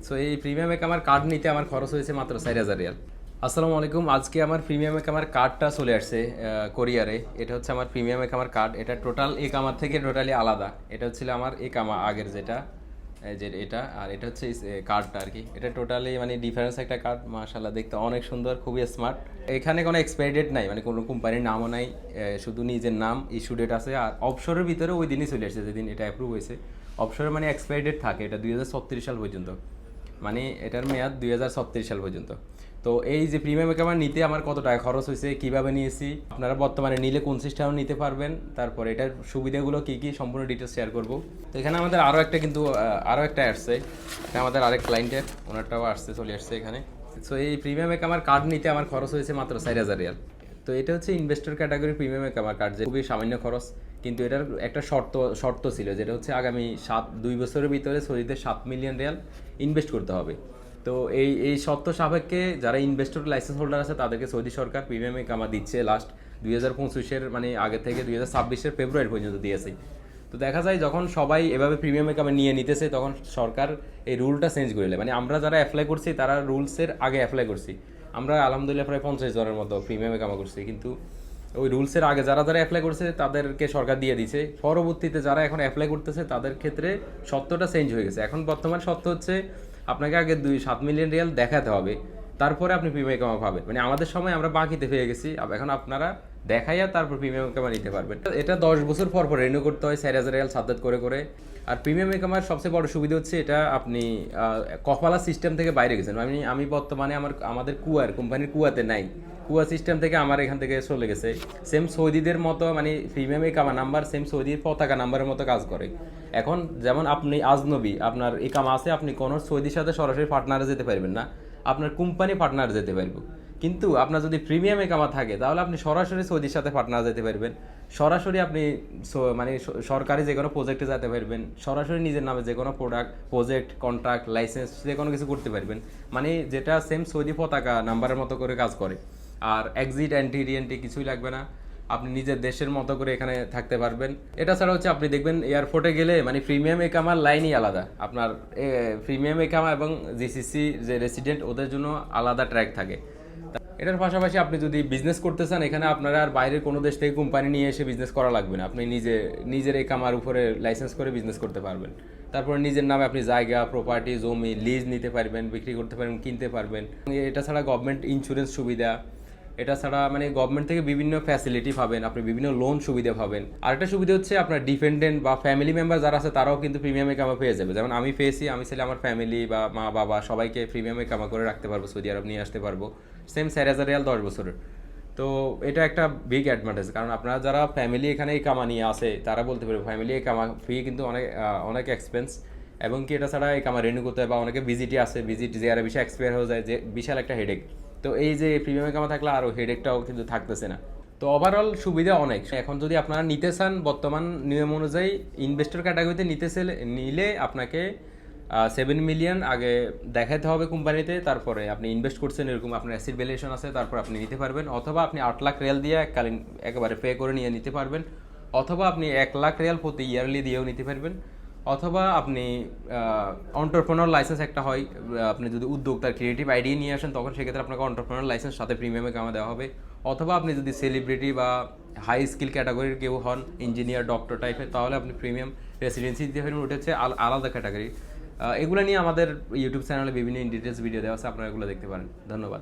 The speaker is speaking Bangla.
সো এই প্রিমিয়াম আমার কার্ড নিতে আমার খরচ হয়েছে মাত্র 4,000 রিয়াল। আসসালামু আলাইকুম। আজকে আমার প্রিমিয়াম আমার কার্ডটা চলে আসছে কোরিয়ারে। এটা হচ্ছে আমার প্রিমিয়াম আমার কার্ড। এটা টোটাল আমার থেকে টোটালি আলাদা। এটা হচ্ছিল আমার আগের যেটা, এই যে এটা, আর এটা হচ্ছে কার্ডটা আর কি। এটা টোটালি মানে ডিফারেন্স একটা কার্ড। মাশাআল্লাহ, দেখতে অনেক সুন্দর, খুবই স্মার্ট। এখানে কোনো এক্সপায়ারি ডেট নাই, মানে কোনো কোম্পানির নামও নাই, শুধু নিজের নাম, ইস্যু ডেট আছে। আর অবসরের ভিতরে ওই দিনই চলে আসছে যেদিন এটা অ্যাপ্রুভ হয়েছে। অবসরে মানে এক্সপায়ারি ডেট থাকে, এটা 2036 সাল পর্যন্ত, মানে এটার মেয়াদ 2036 সাল পর্যন্ত। তো এই যে প্রিমিয়াম আমার নিতে আমার কত টাকা খরচ হয়েছে, কিভাবে নিয়েছি, আপনারা বর্তমানে নিলে কোন সিস্টেমে নিতে পারবেন, তারপর এটার সুবিধাগুলো কী কী সম্পূর্ণ ডিটেলস শেয়ার করব। তো এখানে আমাদের আরও একটা আসছে, এটা আমাদের আরেক ক্লায়েন্টের, ওনারটাও আসছে, চলে আসছে এখানে। সো এই প্রিমিয়াম আমার কার্ড নিতে আমার খরচ হয়েছে মাত্র 4,000 রিয়াল। তো এটা হচ্ছে ইনভেস্টর ক্যাটাগরি প্রিমিয়াম আমার কার্ড, যে খুবই সামান্য খরচ। কিন্তু এটার একটা শর্ত ছিল, যেটা হচ্ছে আগামী 2 বছরের ভিতরে সৌদিতে 7 মিলিয়ন রিয়াল ইনভেস্ট করতে হবে। তো এই শর্ত সাপেক্ষে যারা ইনভেস্টর লাইসেন্স হোল্ডার আছে তাদেরকে সৌদি সরকার প্রিমিয়াম কামা দিচ্ছে লাস্ট 2025-এর, মানে আগে থেকে 2026-এর ফেব্রুয়ারি পর্যন্ত দিয়েছে। তো দেখা যায় যখন সবাই এভাবে প্রিমিয়াম কামে নিয়ে নিতেছে, তখন সরকার এই রুলটা চেঞ্জ করে দেয়। মানে আমরা যারা অ্যাপ্লাই করছি তারা রুলসের আগে অ্যাপ্লাই করছি। আমরা আলহামদুলিল্লাহ প্রায় 50 জনের মতো প্রিমিয়াম কামা করছি, কিন্তু ওই রুলসের আগে যারা যারা অ্যাপ্লাই করছে তাদেরকে সরকার দিয়ে দিছে। পরবর্তীতে যারা এখন অ্যাপ্লাই করতেছে তাদের ক্ষেত্রে সত্যটা চেঞ্জ হয়ে গেছে। এখন বর্তমান সত্য হচ্ছে আপনাকে আগে 7 মিলিয়ন রিয়াল দেখাতে হবে, তারপরে আপনি প্রিমিয়াম কামা পাবেন। মানে আমাদের সময় আমরা বাকিতে পেয়ে গেছি, এখন আপনারা দেখাইয়া তারপর প্রিমিয়াম কামা নিতে পারবেন। এটা 10 বছর পর পর রিনিউ করতে হয় 4,000 রিয়াল সাদ্দাত করে করে। আর প্রিমিয়াম কামার সবচেয়ে বড় সুবিধা হচ্ছে এটা আপনি কপালা সিস্টেম থেকে বাইরে গেছেন। আমি বর্তমানে আমাদের কোম্পানির কুয়াতে নাই, কুয়া সিস্টেম থেকে আমার এখান থেকে চলে গেছে। সেম সৌদিদের মতো, মানে প্রিমিয়াম কামা নাম্বার সেম সৌদির পতাকা নাম্বারের মতো কাজ করে। এখন যেমন আপনি আজনবী, আপনার কামা আছে, আপনি কোনো সৌদির সাথে সরাসরি পার্টনারে যেতে পারবেন না, আপনার কোম্পানি পার্টনার যেতে পারবে। কিন্তু আপনার যদি প্রিমিয়াম কামা থাকে তাহলে আপনি সরাসরি সৌদির সাথে পার্টনার যেতে পারবেন, সরাসরি আপনি মানে সরকারি যে কোনো প্রজেক্টে যেতে পারবেন, সরাসরি নিজের নামে যে কোনো প্রজেক্ট, কন্ট্রাক্ট, লাইসেন্স যে কোনো কিছু করতে পারবেন। মানে যেটা সেম সৌদি পতাকা নাম্বারের মতো করে কাজ করে। আর এক্সিট এন্ট্রি রিএন্ট্রি কিছুই লাগবে না, আপনি নিজের দেশের মতো করে এখানে থাকতে পারবেন। এটা ছাড়া হচ্ছে আপনি দেখবেন এয়ারপোর্টে গেলে মানে প্রিমিয়াম একামার লাইনই আলাদা। আপনার প্রিমিয়াম একামা এবং জিসিসি যে রেসিডেন্ট ওদের জন্য আলাদা ট্র্যাক থাকে। এটার পাশাপাশি আপনি যদি বিজনেস করতে চান, এখানে আপনারা আর বাইরের কোনো দেশ থেকে কোম্পানি নিয়ে এসে বিজনেস করা লাগবে না। আপনি নিজের একামার উপরে লাইসেন্স করে বিজনেস করতে পারবেন। তারপর নিজের নামে আপনি জায়গা, প্রপার্টি, জমি লিজ নিতে পারবেন, বিক্রি করতে পারবেন, কিনতে পারবেন। এটা ছাড়া গভর্নমেন্ট ইন্স্যুরেন্স সুবিধা, এটা ছাড়া মানে গভর্নমেন্ট থেকে বিভিন্ন ফ্যাসিলিটি পাবেন, আপনি বিভিন্ন লোন সুবিধা পাবেন। আরেকটা সুবিধা হচ্ছে আপনার ডিপেন্ডেন্ট বা ফ্যামিলি মেম্বার যারা আছে তারাও কিন্তু প্রিমিয়ামে কামা পেয়ে যাবে। যেমন আমি পেয়েছি, আমি ছেলে আমার ফ্যামিলি বা মা বাবা সবাইকে প্রিমিয়ামে কামা করে রাখতে পারবো, সৌদি আরব নিয়ে আসতে পারবো। সেম 4,000 রিয়াল 10 বছরের। তো এটা একটা বিগ অ্যাডভান্টেজ, কারণ আপনারা যারা ফ্যামিলি এখানে এই কামা নিয়ে আসে তারা বলতে পারবে ফ্যামিলি এই কামা ফি কিন্তু অনেক এক্সপেন্স। এবং কি এটা ছাড়া এই কামা রিনিউ করতে হয়, বা অনেকে ভিজিটই আসে, ভিজিট যে আর বেশি এক্সপায়ার হয়ে যায়, যে বিশাল একটা হেডেক। তো এই যে প্রিমিয়াম কামা থাকলে আরও হেডেকটাও কিন্তু থাকতেছে না। তো ওভারঅল সুবিধা অনেক। এখন যদি আপনারা নিতে চান, বর্তমান নিয়ম অনুযায়ী ইনভেস্টর ক্যাটাগরিতে নিলে আপনাকে 7 মিলিয়ন আগে দেখাতে হবে কোম্পানিতে, তারপরে আপনি ইনভেস্ট করছেন এরকম আপনার অ্যাসিড ভ্যালুয়েশন আছে, তারপর আপনি নিতে পারবেন। অথবা আপনি 8 লাখ রিয়াল দিয়ে এককালীন একেবারে পে করে নিয়ে নিতে পারবেন। অথবা আপনি 1 লাখ রিয়াল প্রতি ইয়ারলি দিয়েও নিতে পারবেন। অথবা আপনি অন্টারপ্রেনার লাইসেন্স একটা হয়, আপনি যদি উদ্যোক্তার ক্রিয়েটিভ আইডিয়া নিয়ে আসেন তখন সেক্ষেত্রে আপনাকে অন্টারপ্রেনার লাইসেন্স সাথে প্রিমিয়ামে কামা দেওয়া হবে। অথবা আপনি যদি সেলিব্রিটি বা হাই স্কিল ক্যাটাগরির কেউ হন, ইঞ্জিনিয়ার, ডক্টর টাইপের, তাহলে আপনি প্রিমিয়াম রেসিডেন্সি দিতে পারবেন। ওটা হচ্ছে আলাদা ক্যাটাগরি। এগুলো নিয়ে আমাদের ইউটিউব চ্যানেলে বিভিন্ন ডিটেলস ভিডিও দেওয়া আছে, আপনারা এগুলো দেখতে পারেন। ধন্যবাদ।